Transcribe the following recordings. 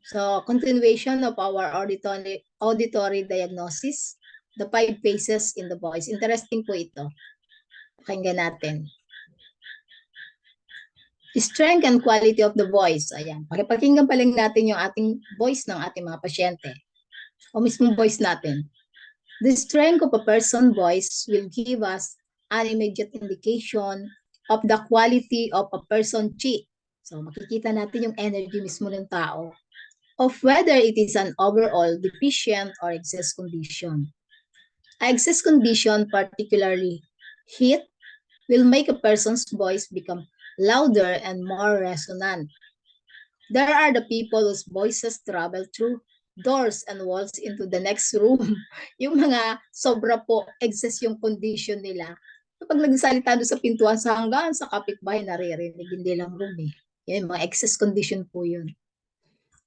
So, continuation of our auditory diagnosis, the 5 phases in the voice. Interesting po ito. Pakinggan natin. Strength and quality of the voice. Ayan. Pakipakinggan pa lang natin yung ating voice ng ating mga pasyente. O mismong voice natin. The strength of a person's voice will give us an immediate indication of the quality of a person's chi. So, makikita natin yung energy mismo ng tao of whether it is an overall deficient or excess condition. An excess condition, particularly heat, will make a person's voice become louder and more resonant. There are the people whose voices travel through doors and walls into the next room. Yung mga sobra po, excess yung condition nila. Kapag nagsalita doon sa pintuan sa hanggang sa kapitbahay, naririnig, hindi lang room eh. Yan, mga excess condition po yun.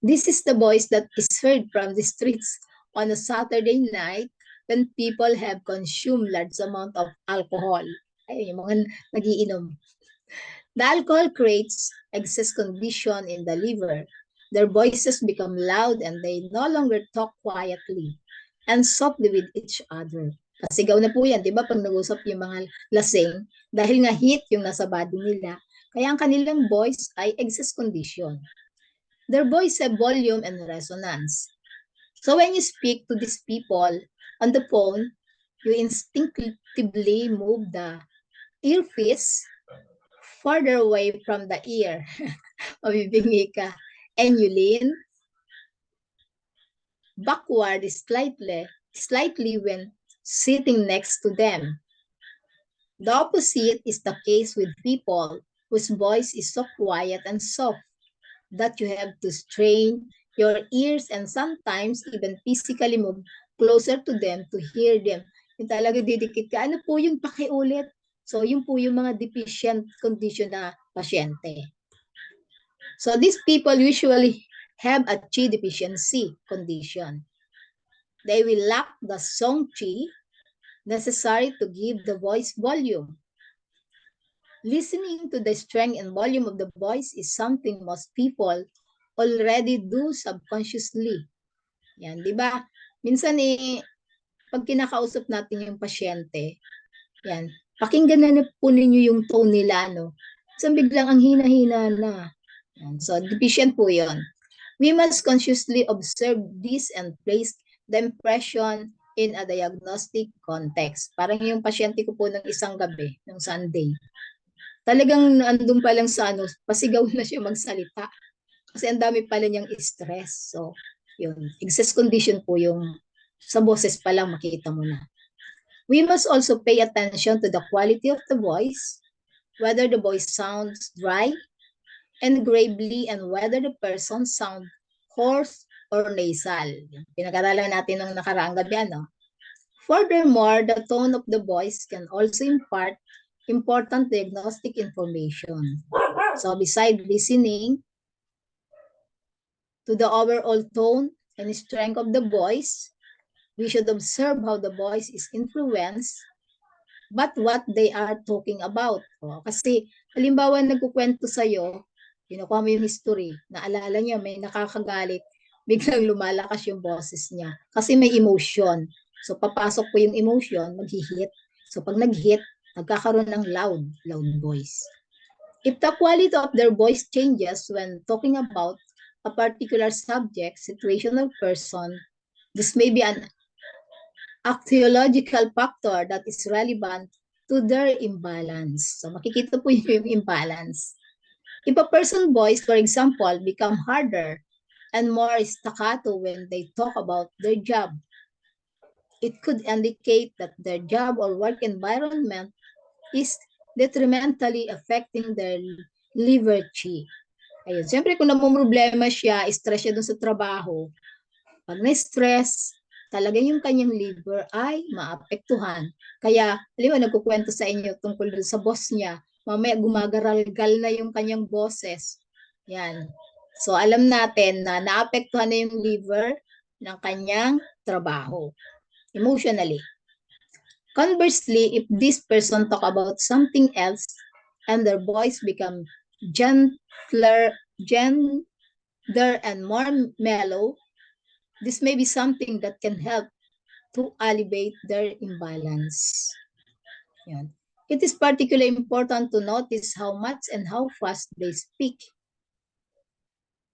This is the voice that is heard from the streets on a Saturday night when people have consumed large amount of alcohol. Ayun, yung mga nagiinom. The alcohol creates excess condition in the liver. Their voices become loud and they no longer talk quietly and softly with each other. Pasigaw na po yan, di ba? Pag nag-usap yung mga lasing, dahil nga heat yung nasa body nila, kaya ang kanilang voice ay excess condition. Their voice have volume and resonance. So when you speak to these people on the phone, you instinctively move the earpiece farther away from the ear. Mabibingi ka. And you lean backward slightly when sitting next to them. The opposite is the case with people whose voice is so quiet and soft that you have to strain your ears and sometimes even physically move closer to them to hear them. Yung talaga didikit ka, ano po yung pakiulit? So, yun po yung mga deficient condition na pasyente. So, these people usually have a chi deficiency condition. They will lack the song chi necessary to give the voice volume. Listening to the strength and volume of the voice is something most people already do subconsciously. Yan, di ba? Minsan pag kinakausap natin yung pasyente, yan, pakinggan na po ninyo yung tone nila, no? So, biglang ang hina-hina na. Yan. So, deficient po yun. We must consciously observe this and place the impression in a diagnostic context. Parang yung pasyente ko po ng isang gabi, ng Sunday. Talagang andun pa lang sa pasigaw na siya magsalita. Kasi ang dami pala niyang stress. So, yun. Excess condition po yung sa boses pa lang makita mo na. We must also pay attention to the quality of the voice, whether the voice sounds dry and gravely and whether the person sounds hoarse or nasal. Pinag-aralan natin ng nakaraang gabi, ano? Furthermore, the tone of the voice can also impart important diagnostic information. So, besides listening to the overall tone and strength of the voice, we should observe how the voice is influenced but what they are talking about. Kasi, halimbawa, nagkukwento sa'yo, kinukuha mo yung history, naalala niya, may nakakagalit, biglang lumalakas yung boses niya. Kasi may emotion. So, papasok po yung emotion, mag-hit. So, pag nag-hit, nagkakaroon ng loud voice. If the quality of their voice changes when talking about a particular subject, situation, or person, this may be an axiological factor that is relevant to their imbalance. So, makikita po yung imbalance. If a person's voice, for example, become harder and more staccato when they talk about their job, it could indicate that their job or work environment is detrimentally affecting their liver chi. Ayun. Siyempre, kung namumroblema siya, stress siya dun sa trabaho, pag na-stress, talaga yung kanyang liver ay maapektuhan. Kaya, halimbawa, nagkukwento sa inyo tungkol sa boss niya, mamaya gumagaral-gal na yung kanyang boses. Yan. So, alam natin na naapektuhan na yung liver ng kanyang trabaho. Emotionally. Conversely, if this person talk about something else and their voice become gentler and more mellow, this may be something that can help to alleviate their imbalance. Yan. It is particularly important to notice how much and how fast they speak.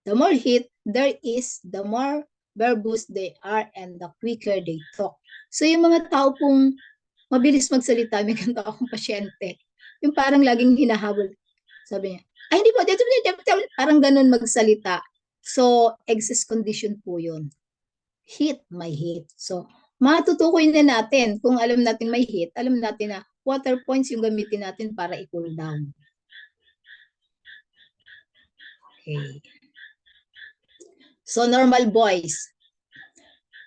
The more heat there is, the more verbose they are and the quicker they talk. So yung mga tao pong mabilis magsalita, may ganito akong pasyente. Yung parang laging hinahabol. Sabi niya, ay hindi po, parang ganun magsalita. So, excess condition po yun. Heat, may heat. So, matutukoy na natin kung alam natin may heat, alam natin na water points yung gamitin natin para i-cool down. Okay. So, normal voice.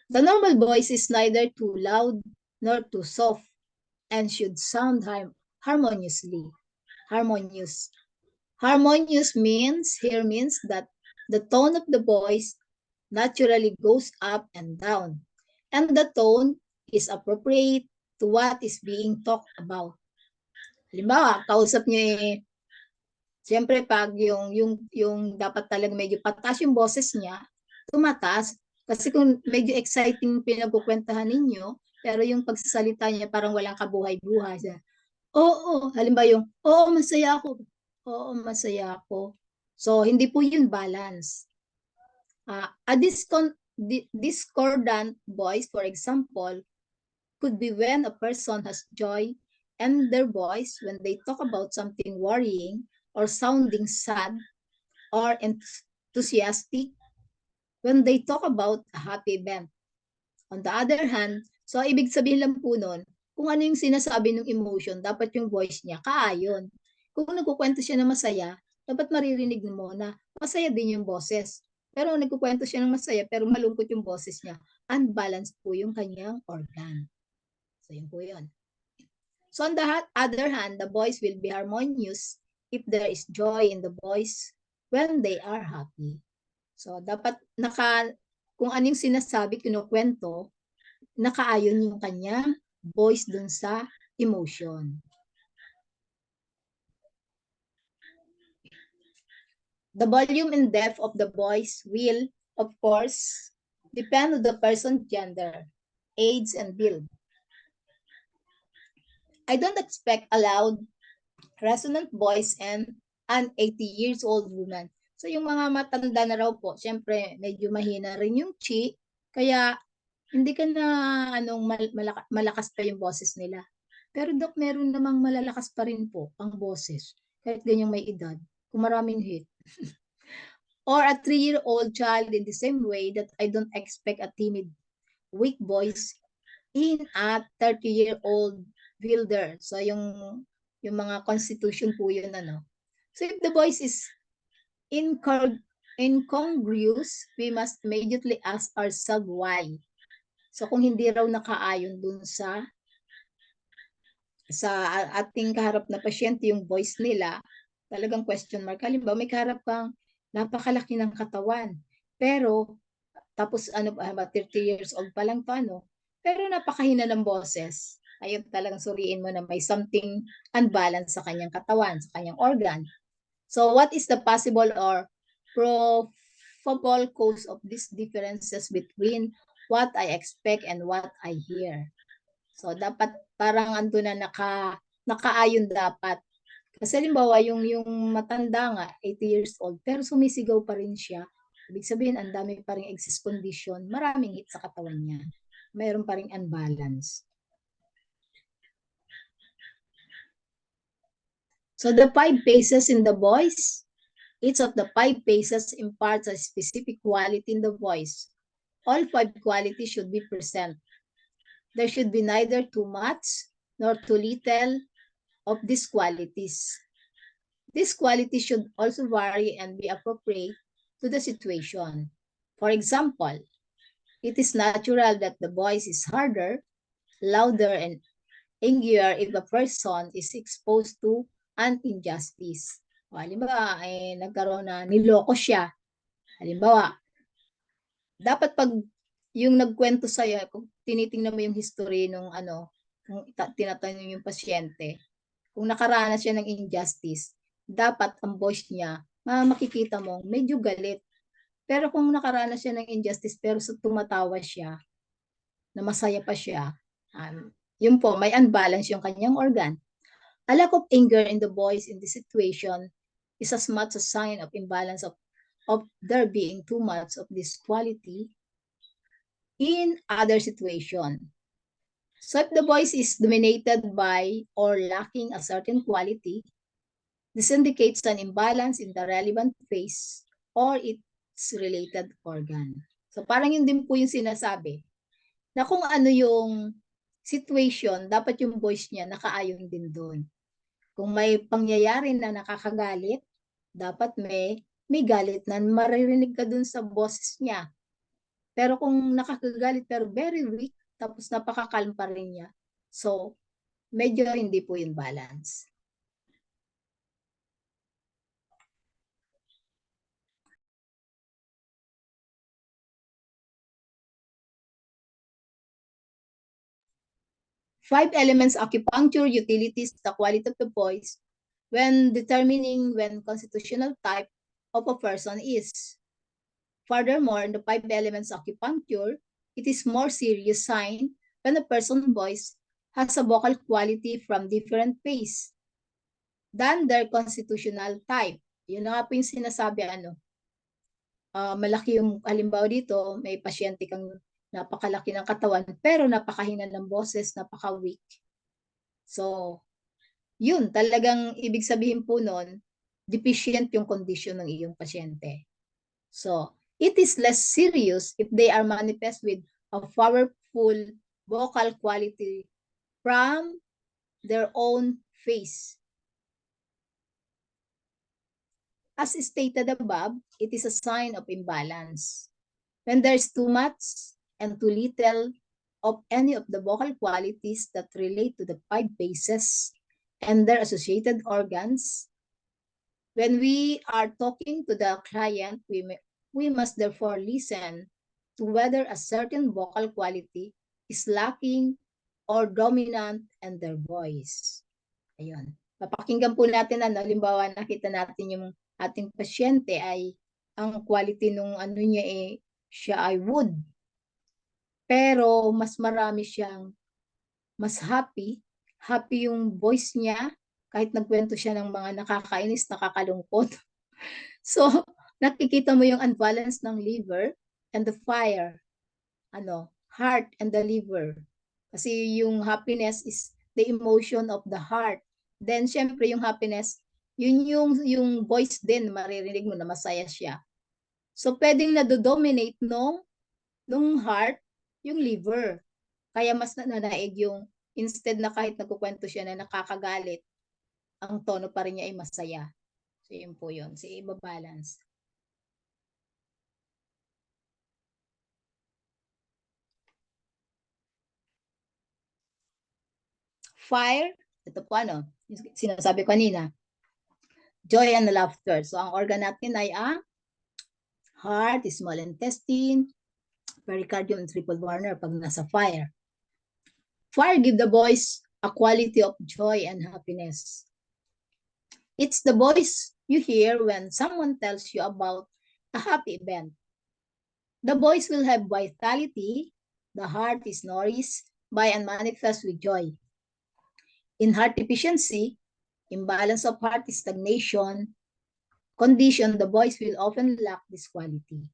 The normal voice is neither too loud nor too soft and should sound harmoniously. Harmonious. Harmonious means that the tone of the voice naturally goes up and down, and the tone is appropriate to what is being talked about. Halimbawa, kausap niyo siyempre pag yung dapat talaga medyo patas yung boses niya, tumataas. Kasi kung medyo exciting pinagkukwentahan ninyo, pero yung pagsasalita niya parang walang kabuhay-buhay. Oo, halimbawa oo, masaya ako. Oo, masaya ako. So, hindi po yun balance. A discordant voice, for example, could be when a person has joy in their voice when they talk about something worrying or sounding sad or enthusiastic when they talk about a happy event. On the other hand, so ibig sabihin lang po nun, kung ano yung sinasabi ng emotion, dapat yung voice niya kaayon. Kung nagkukwento siya na masaya, dapat maririnig mo na masaya din yung boses. Pero nagkukwento siya ng masaya pero malungkot yung boses niya, unbalanced po yung kanyang organ. So yun po yun. So on the other hand, the voice will be harmonious if there is joy in the voice when they are happy. So dapat kung anong sinasabi, kinukwento, nakaayon yung kanyang voice dun sa emotion. The volume and depth of the voice will, of course, depend on the person's gender, age, and build. I don't expect a loud, resonant voice and an 80 years old woman. So yung mga matanda na raw po, syempre medyo mahina rin yung chi, kaya hindi ka na malakas pa yung boses nila. Pero Dok, meron namang malalakas pa rin po ang boses kahit ganyang may edad, kung maraming hit. Or a 3-year-old child in the same way that I don't expect a timid, weak voice in a 30-year-old builder. So yung mga constitution po yun So if the voice is incongruous, we must immediately ask ourselves why. So kung hindi raw nakaayon dun sa ating kaharap na pasyente yung voice nila, talagang question mark. Halimbawa, may kaharap kang napakalaki ng katawan, pero tapos 30 years old pa lang to, pero napakahina ng boses. Ayun talagang suriin mo na may something unbalanced sa kanyang katawan, sa kanyang organ. So what is the possible or probable cause of these differences between what I expect and what I hear? So dapat parang ando na nakaayon dapat. Kasi halimbawa yung matanda nga 80 years old pero sumisigaw pa rin siya. Ibig sabihin ang dami pa ring excess condition, maraming hit sa katawan niya. Mayroon pa ring unbalance. So the 5 phases in the voice, each of the 5 phases imparts a specific quality in the voice. All 5 qualities should be present. There should be neither too much nor too little of these qualities. These qualities should also vary and be appropriate to the situation. For example, it is natural that the voice is harder, louder, and angrier if a person is exposed to an injustice. O, halimbawa, nagkaroon na, niloko siya. Halimbawa, dapat pag yung nagkwento sa'yo, kung tinitingnan mo yung history nung kung tinatanong yung pasyente, kung nakaranas siya ng injustice, dapat ang voice niya, makikita mo, medyo galit. Pero kung nakaranas siya ng injustice pero tumatawa siya, na masaya pa siya, yun po, may unbalance yung kanyang organ. A lack of anger in the boys in this situation is as much a sign of imbalance of there being too much of this quality in other situation. So if the voice is dominated by or lacking a certain quality, this indicates an imbalance in the relevant phase or its related organ. So parang yun din po yung sinasabi na kung ano yung situation, dapat yung voice niya nakaayon din doon. Kung may pangyayari na nakakagalit, dapat may galit na maririnig ka dun sa boses niya. Pero kung nakakagalit pero very weak, tapos napakakalm pa rin niya, so medyo hindi po yung balance. Five elements acupuncture utilities the quality of the voice when determining when constitutional type of a person is. Furthermore, in the five elements acupuncture, it is more serious sign when a person's voice has a vocal quality from different phase than their constitutional type. Yun na nga po yung sinasabi, malaki yung halimbawa dito, may pasyente kang napakalaki ng katawan pero napakahina ng boses, napaka-weak. So, yun, talagang ibig sabihin po nun, deficient yung condition ng iyong pasyente. So, it is less serious if they are manifest with a powerful vocal quality from their own face. As stated above, it is a sign of imbalance. When there's too much and too little of any of the vocal qualities that relate to the five bases and their associated organs, when we are talking to the client, we must therefore listen to whether a certain vocal quality is lacking or dominant in their voice. Ayun. Papakinggan po natin, halimbawa nakita natin yung ating pasyente ay ang quality nung niya siya ay wood. Pero mas marami siyang mas happy yung voice niya kahit nagkwento siya ng mga nakakainis, nakakalungkot. So, nakikita mo yung unbalance ng liver and the fire, heart and the liver. Kasi yung happiness is the emotion of the heart. Then, syempre, yung happiness, yun yung voice din, maririnig mo na masaya siya. So, pwedeng na-dominate nung heart, yung liver. Kaya mas nananaig yung, instead na kahit nagkukwento siya na nakakagalit, ang tono pa rin niya ay masaya. So, yun po yun. So, iba-balance. Fire, ito po sinasabi ko kanina, joy and laughter. So, ang organ natin ay ang heart, small intestine, pericardium, and triple burner pag nasa fire. Fire give the voice a quality of joy and happiness. It's the voice you hear when someone tells you about a happy event. The voice will have vitality. The heart is nourished by and manifest with joy. In heart deficiency, imbalance of heart stagnation, condition, the voice will often lack this quality.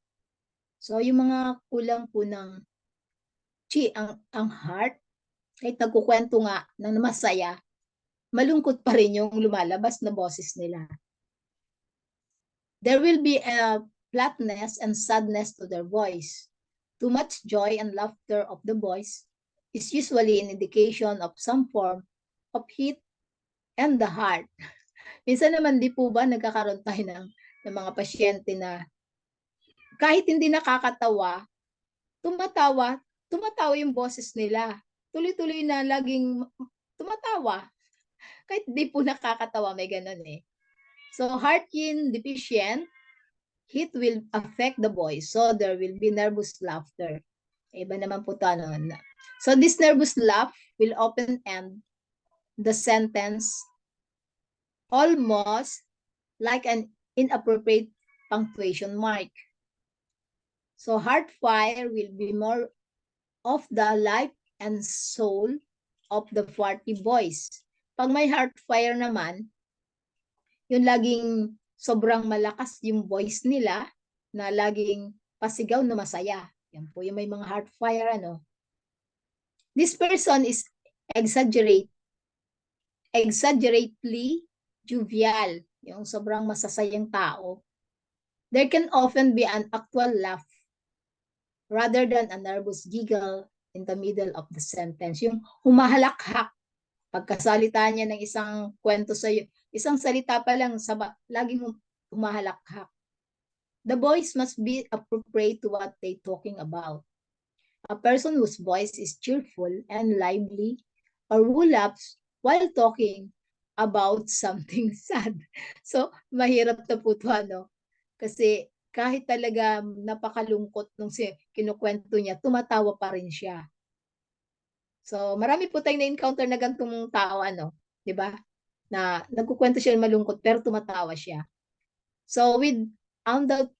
So, yung mga kulang po ng ang heart, kahit nagkukwento nga ng masaya, malungkot pa rin yung lumalabas na boses nila. There will be a flatness and sadness to their voice. Too much joy and laughter of the voice is usually an indication of some form of heat and the heart. Minsan naman di po ba nagkakaroon tayo ng mga pasyente na kahit hindi nakakatawa, tumatawa yung boses nila. Tuloy-tuloy na laging tumatawa. Kahit di po nakakatawa, may ganun eh. So, heart yin deficient, heat will affect the voice. So, there will be nervous laughter. Iba naman po ito. So, this nervous laugh will often end the sentence almost like an inappropriate punctuation mark. So heart fire will be more of the life and soul of the 40 boys. Pag may heart fire naman, yung laging sobrang malakas yung voice nila na laging pasigaw na masaya. Yan po yung may mga heart fire, ano. This person is exaggeratedly jovial, yung sobrang masasayang tao. There can often be an actual laugh rather than a nervous giggle in the middle of the sentence. Yung humahalakhak pagkasalita niya ng isang kwento sa iyo, isang salita pa lang, laging humahalakhak. The voice must be appropriate to what they're talking about. A person whose voice is cheerful and lively or who laughs while talking about something sad. So, mahirap na po ito, ano? Kasi kahit talaga napakalungkot nung kinukwento niya, tumatawa pa rin siya. So, marami po tayong na-encounter na ganitong tao, ano, 'di ba? Na nagkukwento siya malungkot pero tumatawa siya. So, with undoubt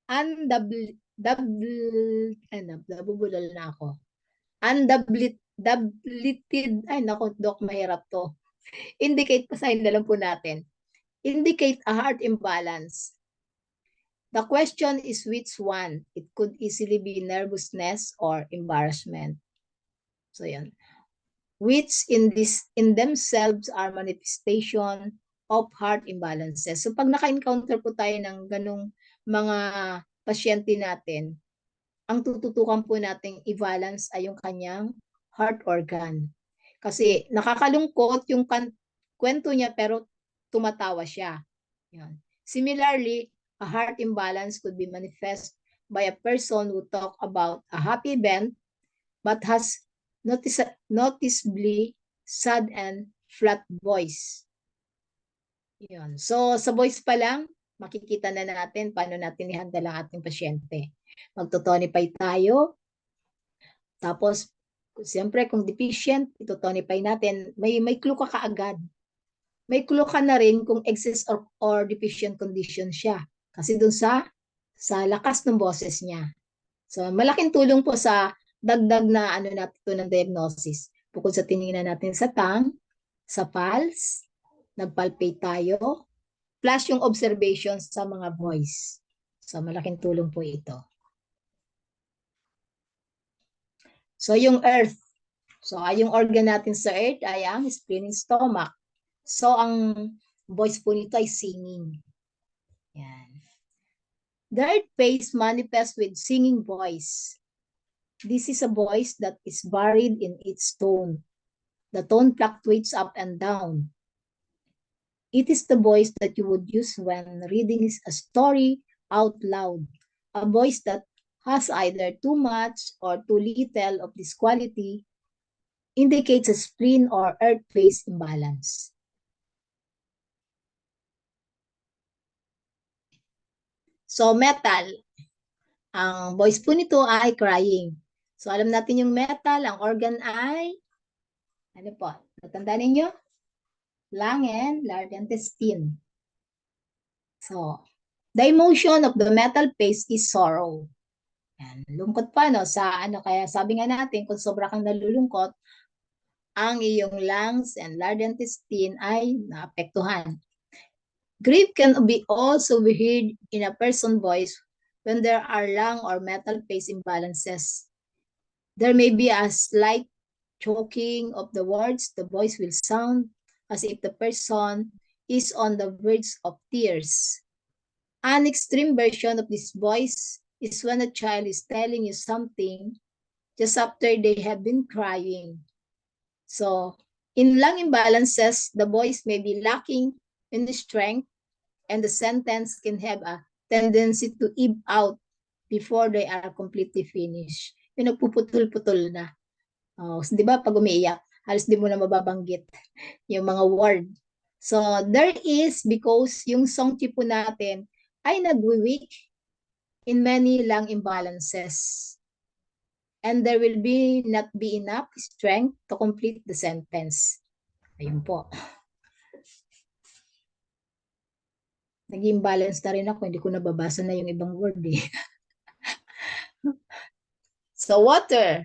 undouble double ano, nabubulol na ako. Undoubled, ay nako, Dok, mahirap to. Indicate, pasahin na lang po natin. Indicate a heart imbalance. The question is which one. It could easily be nervousness or embarrassment. So, yan. Which in themselves are manifestation of heart imbalances. So pag naka-encounter po tayo ng ganong mga pasyente natin, ang tututukan po nating i-balance ay yung kanyang heart organ. Kasi nakakalungkot yung kwento niya pero tumatawa siya. Yan. Similarly, a heart imbalance could be manifest by a person who talk about a happy event but has noticeably sad and flat voice. Yun. So, sa voice pa lang, makikita na natin paano natin i-handle ang ating pasyente. Magtotonify tayo. Tapos, siyempre, kung deficient, itotonify natin. May clue ka kaagad. May clue ka na rin kung excess or deficient condition siya. Kasi dun sa lakas ng boses niya. So, malaking tulong po sa dagdag na ano natin ng diagnosis. Bukod sa tinignan natin sa tongue, sa pulse, nagpalpate tayo, plus yung observations sa mga voice. So, malaking tulong po ito. So, yung earth. So, yung organ natin sa earth ay ang spleen and stomach. So, ang voice po nito ay singing. Yan. The earth phase manifests with singing voice. This is a voice that is varied in its tone. The tone fluctuates up and down. It is the voice that you would use when reading a story out loud. A voice that has either too much or too little of this quality indicates a spleen or earth phase imbalance. So, metal. Ang voice po nito ay crying. So, alam natin yung metal, ang organ ay, ano po, natandaan ninyo? Lung and large intestine. So, the emotion of the metal phase is sorrow. Yan, lungkot pa, no? Kaya sabi nga natin, kung sobra kang nalulungkot, ang iyong lungs and large intestine ay naapektuhan. Grief can be also be heard in a person's voice when there are lung or metal phase imbalances. There may be a slight choking of the words. The voice will sound as if the person is on the verge of tears. An extreme version of this voice is when a child is telling you something just after they have been crying. So, in lung imbalances, the voice may be lacking in the strength and the sentence can have a tendency to ebb out before they are completely finished. Yung nagpuputol-putol na. Di ba, pag umiiyak, halos di mo na mababanggit yung mga word. So, there is, because yung song po natin ay nag-weak in many lung imbalances. And there will not be enough strength to complete the sentence. Ayun po. Nag-imbalance na rin ako, hindi ko nababasa na yung ibang word eh. So water.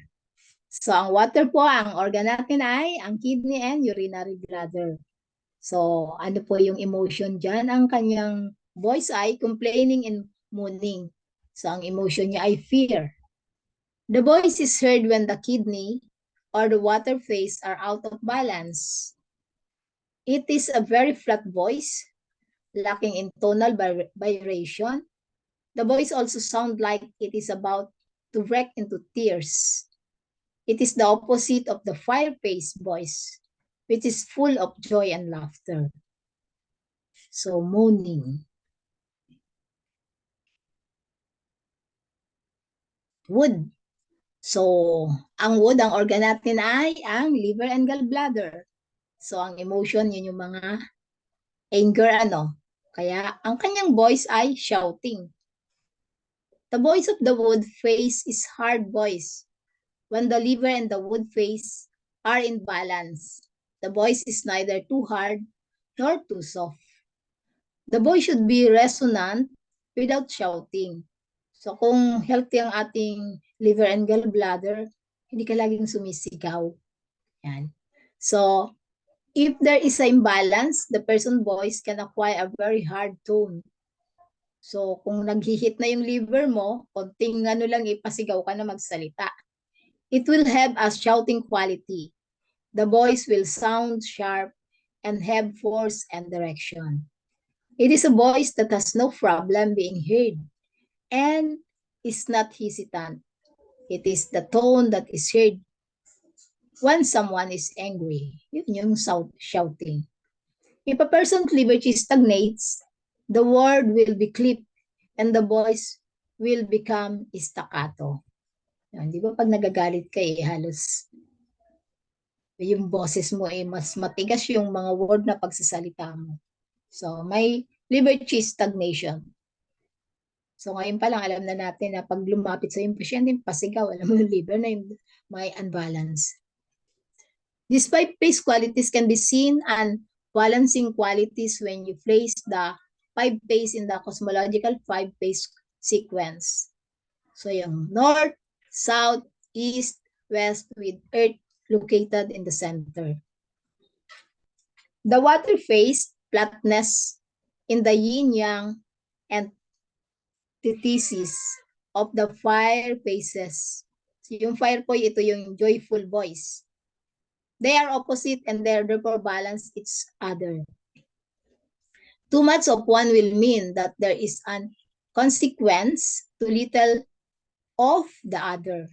So ang water po, ang organ natin ay ang kidney and urinary bladder. So ano po yung emotion dyan? Ang kanyang voice ay complaining and moaning. So ang emotion niya ay fear. The voice is heard when the kidney or the water phase are out of balance. It is a very flat voice, lacking in tonal vibration. The voice also sounds like it is about to break into tears. It is the opposite of the fire-paced voice, which is full of joy and laughter. So, moaning. Wood. So, ang wood, ang organ natin ay ang liver and gallbladder. So, ang emotion, yun yung mga anger, Kaya, ang kanyang voice ay shouting. The voice of the wood face is hard voice. When the liver and the wood face are in balance, the voice is neither too hard nor too soft. The voice should be resonant without shouting. So kung healthy ang ating liver and gallbladder, hindi ka laging sumisigaw. Yan. So if there is an imbalance, the person's voice can acquire a very hard tone. So kung naghihit na yung liver mo, konting lang ipasigaw ka na magsalita. It will have a shouting quality. The voice will sound sharp and have force and direction. It is a voice that has no problem being heard and is not hesitant. It is the tone that is heard when someone is angry. Yun yung shouting. If a person's liberty stagnates, the word will be clipped and the voice will become staccato. Yan, di ba pag nagagalit ka halos yung boses mo mas matigas yung mga word na pagsasalita mo. So, may liberty stagnation. So, ngayon pa lang, alam na natin na pag lumapit sa yung pasyente, pasigaw, alam mo yung liver na yung may unbalance. These five-phase qualities can be seen and balancing qualities when you place the five-phase in the cosmological five-phase sequence. So, yung north, south, east, west with earth located in the center. The water phase, flatness in the yin-yang and utilises of the fire phases. So yung fire po, ito yung joyful voice. They are opposite and they therefore balance each other. Too much of one will mean that there is an consequence to little of the other.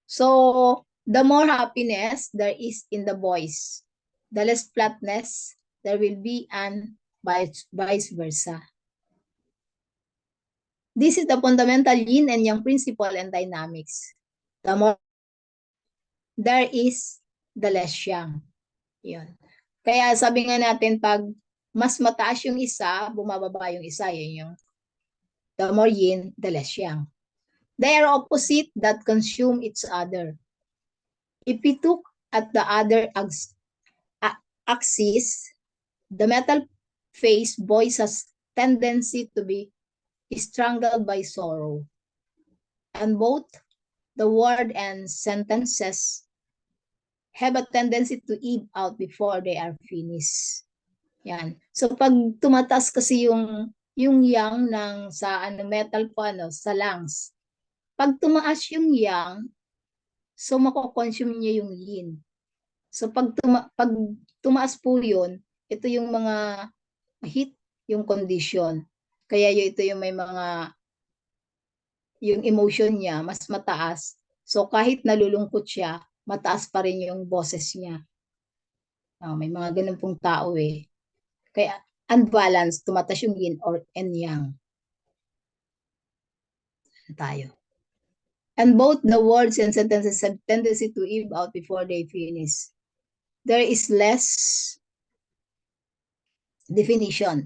So, the more happiness there is in the voice, the less flatness there will be and vice versa. This is the fundamental yin and yang principle and dynamics. The more there is, the less yang. Yun. Kaya sabi nga natin, pag mas mataas yung isa, bumababa yung isa. Yun yung the more yin, the less yang. They are opposite that consume each other. If we took at the other axis, the metal phase voice has tendency to be strangled by sorrow. And both the word and sentences have a tendency to ebb out before they are finished. Yan. So pag tumataas kasi yung yang ng sa metal po sa lungs. Pag tumaas yung yang, so mako-consume niya yung yin. So pag tumaas po yun, ito yung mga heat yung condition. Kaya ito yung may mga yung emotion niya mas mataas. So kahit nalulungkot siya, mataas pa rin yung boses niya. May mga ganun pong tao Kaya unbalanced, tumataas yung yin or and yang. Tayo. And both the words and sentences have tendency to ebb out before they finish. There is less definition,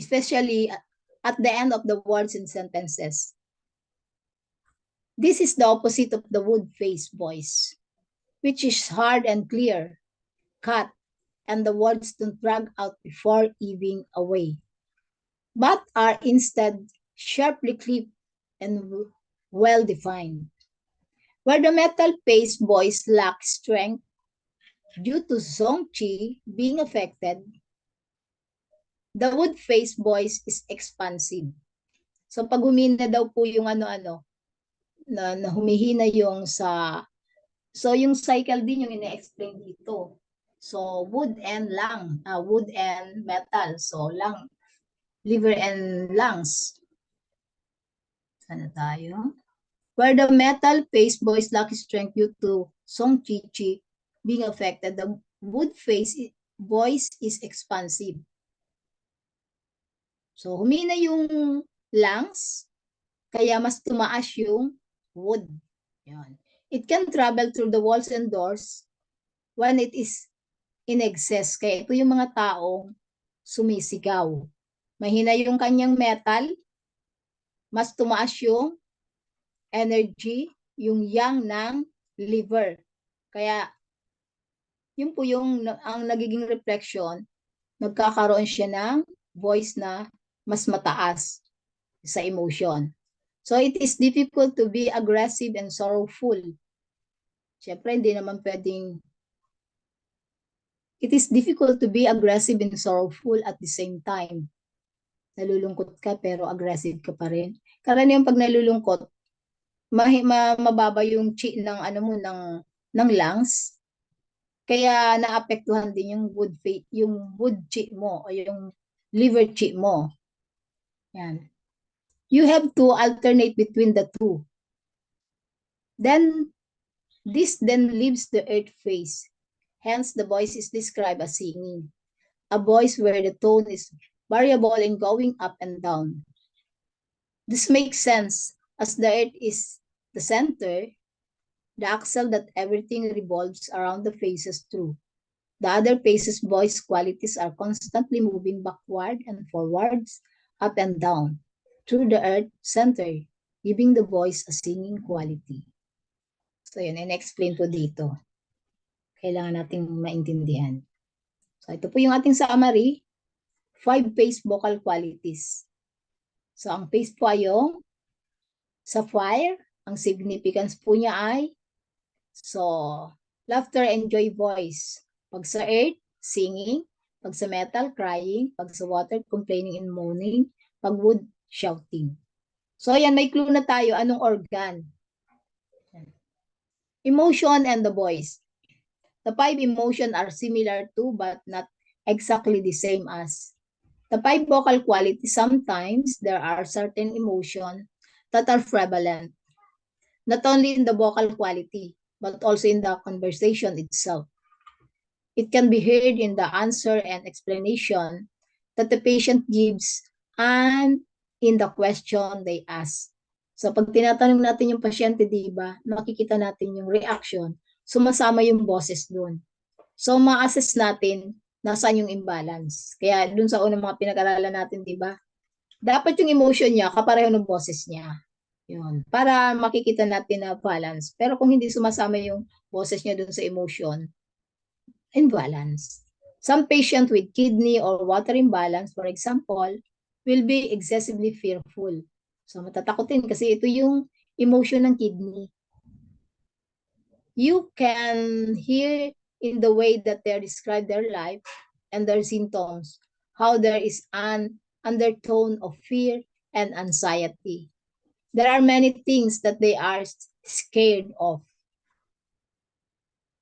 especially at the end of the words and sentences. This is the opposite of the wood-faced voice, which is hard and clear, cut, and the words don't drag out before ebbing away, but are instead sharply clipped and well-defined. Where the metal-faced boys lack strength due to zong qi being affected, the wood-faced boys is expansive. So pag humina daw po yung ano-ano, na humihina yung sa, so yung cycle din yung ina-explain dito. So wood and wood and metal. So liver and lungs. Sana tayo? Where the metal-faced boys lack strength due to song chi being affected, the wood-faced voice is expansive. So, humina yung lungs, kaya mas tumaas yung wood. Yan. It can travel through the walls and doors when it is in excess. Kaya ito yung mga taong sumisigaw. Mahina yung kanyang metal, mas tumaas yung energy, yung yang ng liver. Kaya, yun po yung ang nagiging reflection, nagkakaroon siya ng voice na mas mataas sa emotion. So, it is difficult to be aggressive and sorrowful. Siyempre, hindi naman pwedeng, it is difficult to be aggressive and sorrowful at the same time. Nalulungkot ka pero aggressive ka pa rin. Karaniwan pag nalulungkot, mababa yung chi ng ano mo ng lungs. Kaya naapektuhan din yung wood chi mo o yung liver chi mo. Yan. You have to alternate between the two. Then this then leaves the earth phase. Hence the voice is described as singing. A voice where the tone is variable and going up and down. This makes sense as the earth is the center, the axle that everything revolves around the phases through. The other phases' voice qualities are constantly moving backward and forwards, up and down, through the earth center, giving the voice a singing quality. So yun, in-explain po dito. Kailangan nating maintindihan. So ito po yung ating summary, 5 phase vocal qualities. So ang phase po ay yung sa fire, ang significance po niya ay laughter and joy voice. Pag sa earth, singing. Pag sa metal, crying. Pag sa water, complaining and moaning. Pag wood, shouting. So ayan, may clue na tayo. Anong organ? Emotion and the voice. The 5 emotions are similar to but not exactly the same as. The 5 vocal qualities, sometimes there are certain emotions that are prevalent, not only in the vocal quality, but also in the conversation itself. It can be heard in the answer and explanation that the patient gives and in the question they ask. So pag tinatanong natin yung pasyente, di ba, makikita natin yung reaction, sumasama yung boses dun. So ma-assess natin nasaan yung imbalance. Kaya dun sa unang mga pinag-aralan natin, di ba, dapat yung emotion niya kapareho ng boses niya. Yun. Para makikita natin na balance. Pero kung hindi sumasama yung boses niya dun sa emotion, imbalance. Some patient with kidney or water imbalance, for example, will be excessively fearful. So matatakotin kasi ito yung emotion ng kidney. You can hear in the way that they describe their life and their symptoms, how there is an undertone of fear and anxiety. There are many things that they are scared of.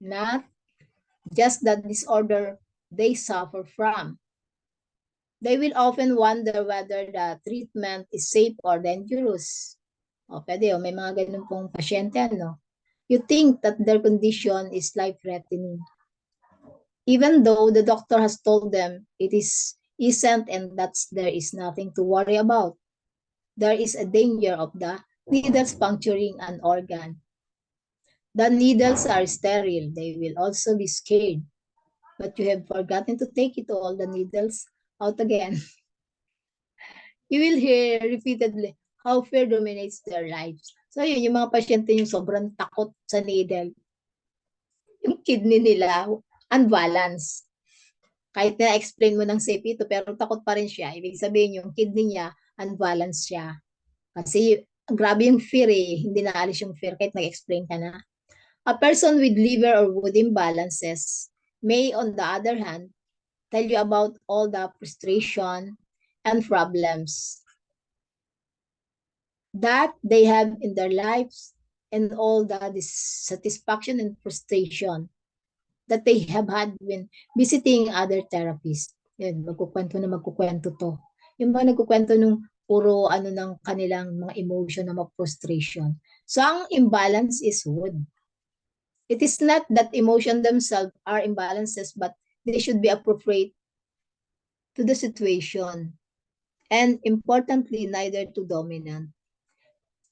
Not just the disorder they suffer from. They will often wonder whether the treatment is safe or dangerous. O, pwede, may mga ganun pong pasyente, ano? You think that their condition is life-threatening. Even though the doctor has told them it isn't and that there is nothing to worry about. There is a danger of the needles puncturing an organ. The needles are sterile. They will also be scared. But you have forgotten to take it all the needles out again. You will hear repeatedly how fear dominates their lives. So yun, yung mga pasyente yung sobrang takot sa needle. Yung kidney nila, unbalanced. Kahit na-explain mo ng safe ito, pero takot pa rin siya. Ibig sabihin yung kidney niya, unbalanced siya. Kasi grabe yung fear eh. Hindi naalis yung fear kahit nag-explain ka na. A person with liver or wood imbalances may, on the other hand, tell you about all the frustration and problems that they have in their lives and all the dissatisfaction and frustration that they have had when visiting other therapists. Yan, magkukwento to. Yung mga nagkukwento nung puro ano ng kanilang mga emotion na mga frustration. So, ang imbalance is wood. It is not that emotion themselves are imbalances, but they should be appropriate to the situation. And importantly, neither too dominant.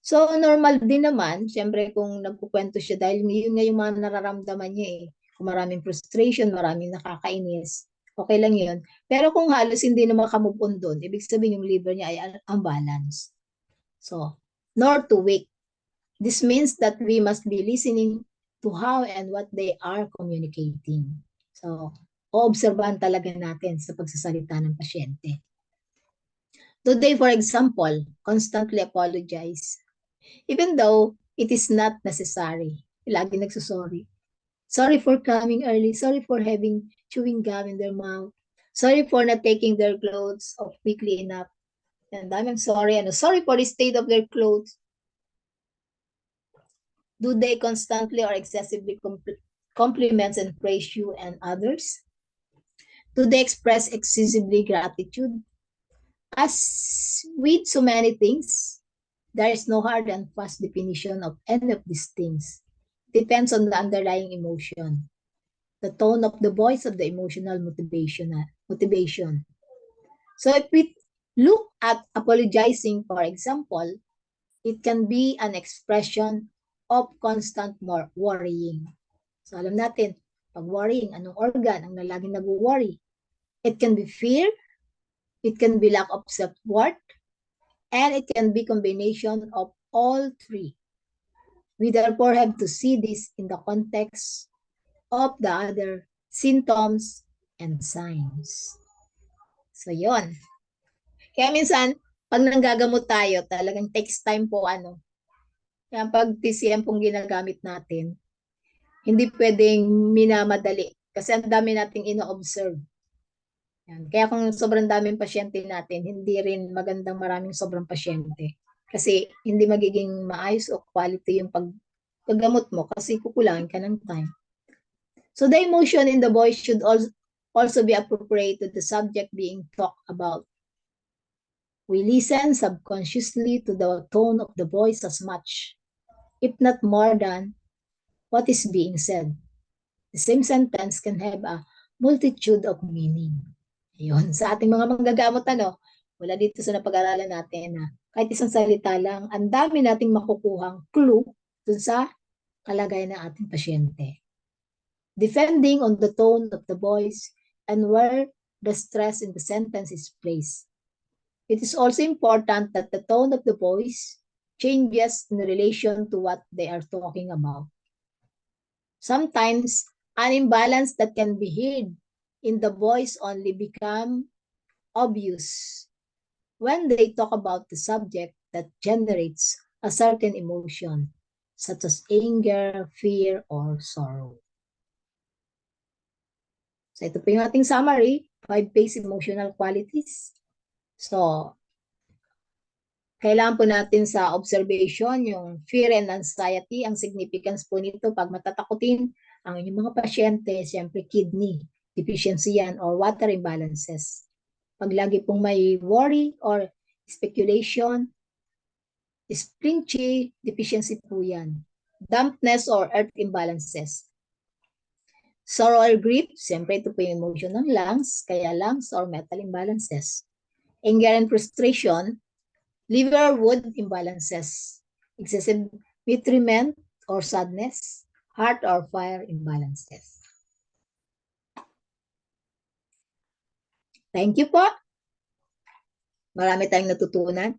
So, normal din naman, syempre kung nagkukwento siya dahil yun nga yung mga nararamdaman niya eh. Kung maraming frustration, maraming nakakainis, okay lang yun. Pero kung halos hindi na makamove on doon, ibig sabihin yung liver niya ay unbalanced. So, nor too weak. This means that we must be listening to how and what they are communicating. So, oobserbahan talaga natin sa pagsasalita ng pasyente. Today, for example, constantly apologize. Even though it is not necessary. Lagi nagsusorry. Sorry for coming early. Sorry for having chewing gum in their mouth. Sorry for not taking their clothes off quickly enough. And I'm sorry. Sorry for the state of their clothes. Do they constantly or excessively compliments and praise you and others? Do they express excessively gratitude? As with so many things, there is no hard and fast definition of any of these things. Depends on the underlying emotion, the tone of the voice of the emotional motivation. So if we look at apologizing, for example, it can be an expression of constant worrying. So alam natin, pag worrying, anong organ ang laging nag-worry? It can be fear, it can be lack of self-worth, and it can be combination of all three. We therefore have to see this in the context of the other symptoms and signs. So, yon. Kaya minsan, pag nanggagamot tayo, talagang takes time po Kaya pag TCM pong ginagamit natin, hindi pwedeng minamadali. Kasi ang dami nating ino-observe. Yan. Kaya kung sobrang daming pasyente natin, hindi rin magandang maraming sobrang pasyente. Kasi hindi magiging maayos o quality yung paggamot mo kasi kukulangin ka ng time. So the emotion in the voice should also be appropriate to the subject being talked about. We listen subconsciously to the tone of the voice as much, if not more than, what is being said. The same sentence can have a multitude of meaning. Ayun, sa ating mga manggagamot, wala dito sa napag-aralan natin na kahit isang salita lang, ang dami nating makukuhang clue dun sa kalagayan ng ating pasyente. Depending on the tone of the voice and where the stress in the sentence is placed. It is also important that the tone of the voice changes in relation to what they are talking about. Sometimes, an imbalance that can be heard in the voice only become obvious when they talk about the subject that generates a certain emotion, such as anger, fear, or sorrow. So ito po yung ating summary, 5 basic emotional qualities. So, kailangan po natin sa observation yung fear and anxiety. Ang significance po nito pag matatakutin ang inyong mga pasyente, siyempre kidney deficiency yan or water imbalances. Pag lagi pong may worry or speculation, splinthy deficiency po yan. Dampness or earth imbalances. Sorrow or grief, siyempre ito po yung emotion ng lungs, kaya lungs or metal imbalances. Anger and frustration, liver wood imbalances. Excessive nutriment or sadness, heart or fire imbalances. Thank you po. Marami tayong natutunan.